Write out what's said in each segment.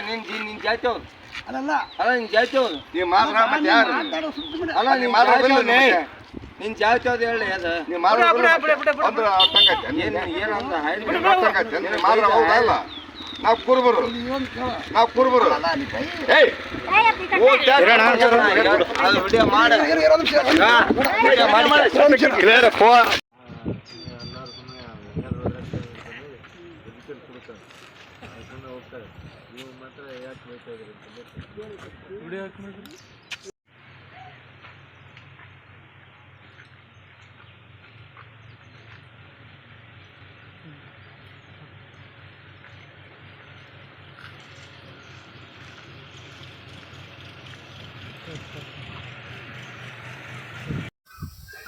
ನಿನ್ ಜಾತಿ ಅವ್ರು ಅಲ್ಲ ಅಲ್ಲ ನಿನ್ ಜಾತಿ ಅವ್ರು ನೀವು ಮಾತ್ರ ಮತ್ತೆ ಯಾರು ಅಲ್ಲ ನೀವು ಮಾತ್ರ ನಿನ್ ಜಾತಿ ಅವ್ರು ಹೇಳಿ ಅದ ನೀವು ಮಾತ್ರ ಅಂದ್ರೆ ಏನಂತ ಮಾತ್ರ ಹೌದಲ್ಲ ನಾವು ಕುರುಬರು ಏಯ್ ವಿಡಿಯೋ ಮಾಡ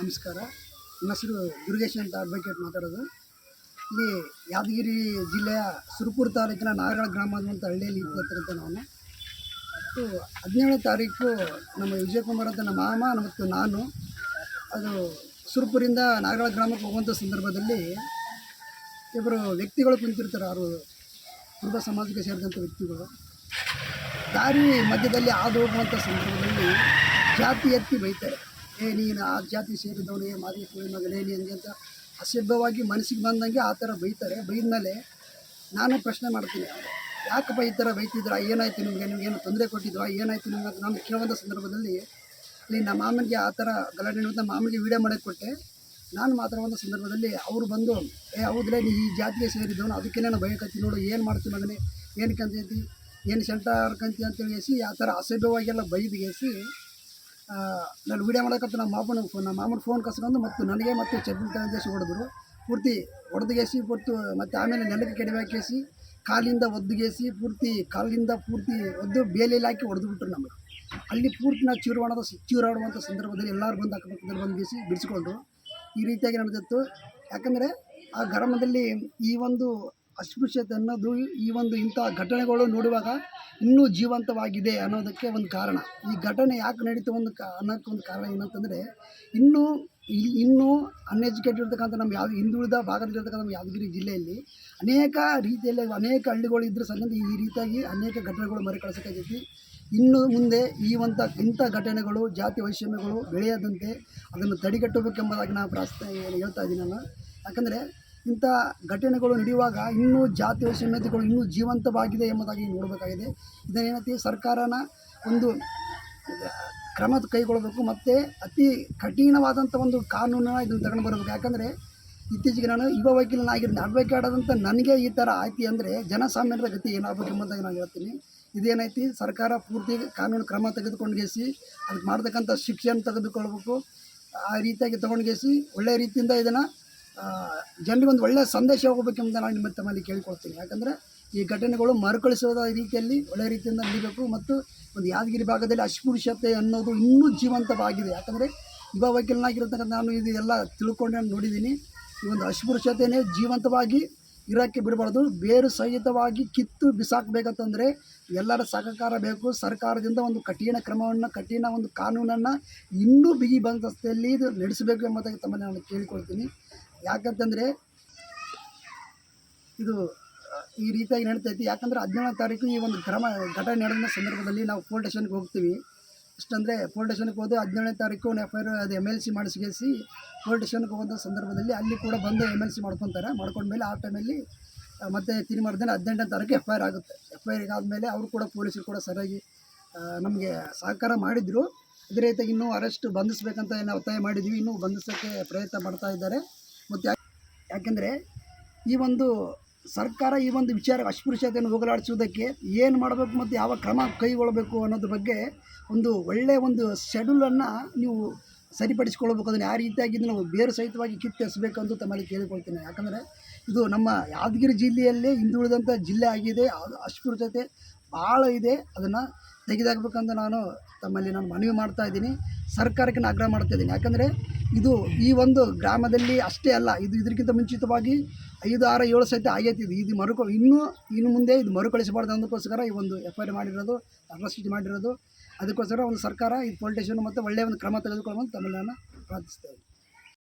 ನಮಸ್ಕಾರ. ನನ್ನ ಹೆಸರು ದುರ್ಗೇಶ್ ಅಂತ ಅಡ್ವೊಕೇಟ್ ಮಾತಾಡೋದು. ಇಲ್ಲಿ ಯಾದಗಿರಿ ಜಿಲ್ಲೆಯ ಸುರಪುರ ತಾಲೂಕಿನ ನಾಗರ ಗ್ರಾಮ ಅನ್ನುವಂಥ ಹಳ್ಳಿಯಲ್ಲಿ ಇರ್ತಕ್ಕಂಥ ನಾನು 17ನೇ ತಾರೀಕು ನಮ್ಮ ವಿಜಯಕುಮಾರ್ ಅಂತ ನಮ್ಮ ಮಾಮ ಮತ್ತು ನಾನು ಅದು ಸುರಪುರಿಂದ ನಾಗರ ಗ್ರಾಮಕ್ಕೆ ಹೋಗುವಂಥ ಸಂದರ್ಭದಲ್ಲಿ ಇಬ್ಬರು ವ್ಯಕ್ತಿಗಳು ಕುಂತಿರ್ತಾರೆ. ಅವರು ಕುರುಬ ಸಮಾಜಕ್ಕೆ ಸೇರಿದಂಥ ವ್ಯಕ್ತಿಗಳು ದಾರಿ ಮಧ್ಯದಲ್ಲಿ ಹಾದು ಹೋಗುವಂಥ ಸಂದರ್ಭದಲ್ಲಿ ಜಾತಿ ಎತ್ತಿ ಬೈತಾರೆ. ನೀನು ಆ ಜಾತಿ ಸೇರಿದವನೇ ಮಾದಿ ಮಗನೇ ಹಂಗೆ ಅಂತ ಅಸಭ್ಯವಾಗಿ ಮನಸ್ಸಿಗೆ ಬಂದಂಗೆ ಆ ಥರ ಬೈತಾರೆ. ಬೈದ್ಮೇಲೆ ನಾನೇ ಪ್ರಶ್ನೆ ಮಾಡ್ತೀನಿ, ಯಾಕಪ್ಪ ಈ ಥರ ಬೈತಿದ್ರ, ಏನಾಯ್ತು ನಿಮಗೇನು ತೊಂದರೆ ಕೊಟ್ಟಿದ್ವಾ, ಏನಾಯ್ತು ನಿಮ್ಗೆ ಅಂತ ನಾನು ಕೇಳುವಂಥ ಸಂದರ್ಭದಲ್ಲಿ ಇಲ್ಲಿ ನಮ್ಮ ಮಾಮನಿಗೆ ಆ ಥರ ಗಲಾಟೆ ಅಂತ ಮಾಮನಿಗೆ ವೀಡಿಯೋ ಮಾಡೋಕ್ಕೆ ಕೊಟ್ಟೆ. ನಾನು ಮಾತಾಡುವಂಥ ಸಂದರ್ಭದಲ್ಲಿ ಅವರು ಬಂದು ಹೌದಲೇ ನೀ ಈ ಜಾತಿಗೆ ಸೇರಿದವನು, ಅದಕ್ಕೆ ನಾನು ಭಯಕತ್ತಿ ನೋಡು, ಏನು ಮಾಡ್ತೀನಿ ಮಗನೇ, ಏನಕ್ಕೆ ಅಂತೈತಿ, ಏನು ಸೆಂಟರ್ಕಂತಿ ಅಂತೇಳಿಸಿ ಆ ಥರ ಅಸಭ್ಯವಾಗೆಲ್ಲ ಬೈದಿಗೆಸಿ ನಾನು ವೀಡಿಯೋ ಮಾಡೋಕ್ಕಂತ ನಮ್ಮ ಮಾಮನ ಫೋನ್ ಕಸ್ಕೊಂಡು ಮತ್ತು ನನಗೆ ಮತ್ತು ಚಪ್ಪಲಿ ತಗೊಂಡೇಸಿ ಹೊಡೆದ್ರು. ಪೂರ್ತಿ ಹೊಡೆದುಗೇಸಿ ಪೂರ್ತಿ ಮತ್ತು ಆಮೇಲೆ ನೆಲಕ್ಕೆ ಕೆಡವಾಕೇಸಿ ಕಾಲಿಂದ ಒದ್ದುಗೇಸಿ ಕಾಲಿಂದ ಪೂರ್ತಿ ಒದ್ದು ಬೇಲೆಯಲ್ಲಿ ಹಾಕಿ ಹೊಡೆದುಬಿಟ್ರು ನಮಗೆ. ಅಲ್ಲಿ ಪೂರ್ತಿ ನಾವು ಚೂರಾಡುವಂಥ ಸಂದರ್ಭದಲ್ಲಿ ಎಲ್ಲರೂ ಬಂದು ಅಕ್ಕಪಕ್ಕದಲ್ಲಿ ಬಂದುಗೇಸಿ ಬಿಡಿಸ್ಕೊಂಡ್ರು. ಈ ರೀತಿಯಾಗಿ ನಡೆದಿತ್ತು. ಯಾಕಂದರೆ ಆ ಗ್ರಾಮದಲ್ಲಿ ಈ ಒಂದು ಅಸ್ಪೃಶ್ಯತೆ ಅನ್ನೋದು ಇಂಥ ಘಟನೆಗಳು ನೋಡುವಾಗ ಇನ್ನೂ ಜೀವಂತವಾಗಿದೆ ಅನ್ನೋದಕ್ಕೆ ಒಂದು ಕಾರಣ. ಈ ಘಟನೆ ಯಾಕೆ ನಡೀತು ಅನ್ನೋಕ್ಕೆ ಒಂದು ಕಾರಣ ಏನಂತಂದರೆ ಇನ್ನೂ ಅನ್ಎಜುಕೇಟೆಡ್ ಇರ್ತಕ್ಕಂಥ ನಮ್ಮ ಹಿಂದುಳಿದ ಭಾಗದಲ್ಲಿರ್ತಕ್ಕಂಥ ನಮ್ಮ ಯಾದಗಿರಿ ಜಿಲ್ಲೆಯಲ್ಲಿ ಅನೇಕ ರೀತಿಯಲ್ಲಿ ಅನೇಕ ಹಳ್ಳಿಗಳು ಇದ್ದರೂ ಸಹ ಈ ರೀತಿಯಾಗಿ ಅನೇಕ ಘಟನೆಗಳು ಮರುಕಳಿಸೋಕ್ಕಾಗೈತಿ. ಇನ್ನು ಮುಂದೆ ಇಂಥ ಘಟನೆಗಳು ಜಾತಿ ವೈಷಮ್ಯಗಳು ಬೆಳೆಯದಂತೆ ಅದನ್ನು ತಡೆಗಟ್ಟಬೇಕೆಂಬುದಾಗಿ ನಾನು ಹೇಳ್ತಾ ಇದ್ದೀನಿ ನಾನು. ಯಾಕಂದರೆ ಇಂಥ ಘಟನೆಗಳು ನಡೆಯುವಾಗ ಇನ್ನೂ ಜಾತಿ ವೈಷಮ್ಯತೆಗಳು ಇನ್ನೂ ಜೀವಂತವಾಗಿದೆ ಎಂಬುದಾಗಿ ನೋಡಬೇಕಾಗಿದೆ. ಇದನ್ನೇನೈತಿ ಸರ್ಕಾರನ ಒಂದು ಕ್ರಮ ಕೈಗೊಳ್ಳಬೇಕು ಮತ್ತು ಅತಿ ಕಠಿಣವಾದಂಥ ಒಂದು ಕಾನೂನನ್ನು ಇದನ್ನು ತಗೊಂಡು ಬರಬೇಕು. ಯಾಕಂದರೆ ಇತ್ತೀಚೆಗೆ ನಾನು ಯುವ ವಕೀಲನಾಗಿದ್ದೀನಿ. ಅಡ್ವೊಕೇಟ್ ಆದಂಥ ನನಗೆ ಈ ಥರ ಆಯ್ತು ಅಂದರೆ ಜನಸಾಮಾನ್ಯರ ಗತಿ ಏನಾಗಬೇಕು ಎಂಬುದಾಗಿ ನಾನು ಹೇಳ್ತೀನಿ. ಇದೇನೈತಿ ಸರ್ಕಾರ ಪೂರ್ತಿ ಕಾನೂನು ಕ್ರಮ ತೆಗೆದುಕೊಂಡ್ಗೇಸಿ ಅದಕ್ಕೆ ಮಾಡ್ತಕ್ಕಂಥ ಶಿಕ್ಷೆಯನ್ನು ತೆಗೆದುಕೊಳ್ಬೇಕು. ಆ ರೀತಿಯಾಗಿ ತೊಗೊಂಡ್ಗೇಸಿ ಒಳ್ಳೆಯ ರೀತಿಯಿಂದ ಇದನ್ನು ಜನರಿಗೆ ಒಂದು ಒಳ್ಳೆಯ ಸಂದೇಶ ಹೋಗಬೇಕೆಂಬುದನ್ನು ನಾನು ನಿಮ್ಮ ತಮ್ಮಲ್ಲಿ ಕೇಳಿಕೊಳ್ತೀನಿ. ಯಾಕಂದರೆ ಈ ಘಟನೆಗಳು ಮರುಕಳಿಸೋದ ರೀತಿಯಲ್ಲಿ ಒಳ್ಳೆಯ ರೀತಿಯಿಂದ ನಡೀಬೇಕು. ಮತ್ತು ಒಂದು ಯಾದಗಿರಿ ಭಾಗದಲ್ಲಿ ಅಸ್ಪೃಶ್ಯತೆ ಅನ್ನೋದು ಇನ್ನೂ ಜೀವಂತವಾಗಿದೆ. ಯಾಕಂದರೆ ಯುವ ವಕೀಲನಾಗಿರ್ತಕ್ಕಂಥ ನಾನು ಇದು ಎಲ್ಲ ತಿಳ್ಕೊಂಡು ನೋಡಿದ್ದೀನಿ. ಈ ಒಂದು ಅಸ್ಪೃಶ್ಯತೆಯೇ ಜೀವಂತವಾಗಿ ಇರೋಕ್ಕೆ ಬಿಡಬಾರ್ದು, ಬೇರು ಸಹಿತವಾಗಿ ಕಿತ್ತು ಬಿಸಾಕಬೇಕಂತಂದರೆ ಎಲ್ಲರ ಸಹಕಾರ ಬೇಕು. ಸರ್ಕಾರದಿಂದ ಒಂದು ಕಠಿಣ ಒಂದು ಕಾನೂನನ್ನು ಇನ್ನೂ ಬಿಗಿ ಬಂದಸ್ತಿಯಲ್ಲಿ ಇದು ನಡೆಸಬೇಕು ಎಂಬುದಾಗಿ ತಮ್ಮಲ್ಲಿ ನಾನು ಕೇಳಿಕೊಳ್ತೀನಿ. ಯಾಕಂತಂದರೆ ಇದು ಈ ರೀತಿಯಾಗಿ ನಡೀತೈತಿ. ಯಾಕಂದರೆ 17ನೇ ತಾರೀಕು ಈ ಒಂದು ಘಟನೆ ನಡೆದ ಸಂದರ್ಭದಲ್ಲಿ ನಾವು ಪೋಲಿಸ್ ಸ್ಟೇಷನ್ಗೆ ಹೋಗ್ತೀವಿ. ಇಷ್ಟಂದರೆ ಪೋಲಿಸ್ ಸ್ಟೇಷನ್ಗೆ ಹೋದೆ 17ನೇ ತಾರೀಕು FIR ಅದು MLC ಮಾಡಿಸಿಗೇಸಿ ಪೋಲಿಸ್ ಸ್ಟೇಷನ್ಗೆ ಹೋದಂಥ ಸಂದರ್ಭದಲ್ಲಿ ಅಲ್ಲಿ ಕೂಡ ಬಂದು MLC ಮಾಡ್ಕೊಂಡ್ಮೇಲೆ ಆ ಟೈಮಲ್ಲಿ ಮತ್ತೆ ತಿರುಮರ್ದಿನ 18ನೇ ತಾರೀಕು FIR ಆಗುತ್ತೆ. FIR ಆದಮೇಲೆ ಅವರು ಕೂಡ ಪೊಲೀಸರು ಕೂಡ ಸರಿಯಾಗಿ ನಮಗೆ ಸಹಕಾರ ಮಾಡಿದರು. ಇದೇ ರೀತಿಯಾಗಿ ಇನ್ನೂ ಅರೆಸ್ಟ್ ಬಂಧಿಸಬೇಕಂತ ನಾವು ಒತ್ತಾಯ ಮಾಡಿದ್ವಿ. ಇನ್ನೂ ಬಂಧಿಸೋಕ್ಕೆ ಪ್ರಯತ್ನ ಮಾಡ್ತಾ ಇದ್ದಾರೆ. ಮತ್ತು ಯಾಕೆಂದರೆ ಈ ಒಂದು ಸರ್ಕಾರ ಈ ಒಂದು ವಿಚಾರ ಅಸ್ಪೃಶ್ಯತೆಯನ್ನು ಹೋಗಲಾಡಿಸುವುದಕ್ಕೆ ಏನು ಮಾಡಬೇಕು ಮತ್ತು ಯಾವ ಕ್ರಮ ಕೈಗೊಳ್ಳಬೇಕು ಅನ್ನೋದ್ರ ಬಗ್ಗೆ ಒಂದು ಒಳ್ಳೆಯ ಒಂದು ಶೆಡ್ಯೂಲನ್ನು ನೀವು ಸರಿಪಡಿಸಿಕೊಳ್ಬೇಕು. ಅದನ್ನು ಯಾವ ರೀತಿಯಾಗಿ ನಾವು ಬೇರು ಸಹಿತವಾಗಿ ಕಿತ್ತೆಸಬೇಕು ಅಂತ ತಮ್ಮಲ್ಲಿ ಕೇಳಿಕೊಳ್ತೀನಿ. ಯಾಕಂದರೆ ಇದು ನಮ್ಮ ಯಾದಗಿರಿ ಜಿಲ್ಲೆಯಲ್ಲೇ ಹಿಂದುಳಿದಂಥ ಜಿಲ್ಲೆ ಆಗಿದೆ. ಅಸ್ಪೃಶ್ಯತೆ ಭಾಳ ಇದೆ. ಅದನ್ನು ತೆಗೆದಾಕಬೇಕಂತ ತಮ್ಮಲ್ಲಿ ಮನವಿ ಮಾಡ್ತಾ ಇದ್ದೀನಿ. ಸರ್ಕಾರಕ್ಕೆ ನಾನು ಆಗ್ರಹ ಮಾಡ್ತಾ ಇದ್ದೀನಿ. ಯಾಕಂದರೆ ಇದು ಈ ಒಂದು ಗ್ರಾಮದಲ್ಲಿ ಅಷ್ಟೇ ಅಲ್ಲ, ಇದಕ್ಕಿಂತ ಮುಂಚಿತವಾಗಿ 5, 6, 7 ಸಹಿತ ಆಗೈತಿ. ಇದು ಇನ್ನು ಮುಂದೆ ಇದು ಮರುಕಳಿಸಬಾರ್ದು ಅನ್ನೋದಕ್ಕೋಸ್ಕರ ಈ ಒಂದು FIR ಮಾಡಿರೋದು, ಅರೆಸ್ಟ್ ಮಾಡಿರೋದು. ಅದಕ್ಕೋಸ್ಕರ ಒಂದು ಸರ್ಕಾರ ಈ ಪೊಲಿಟಿಷಿಯನ್ ಮತ್ತು ಒಳ್ಳೆಯ ಒಂದು ಕ್ರಮ ತೆಗೆದುಕೊಳ್ಳುವಂತ ತಮ್ಮಲ್ಲಿ ನಾನು ಪ್ರಾರ್ಥಿಸ್ತೇನೆ.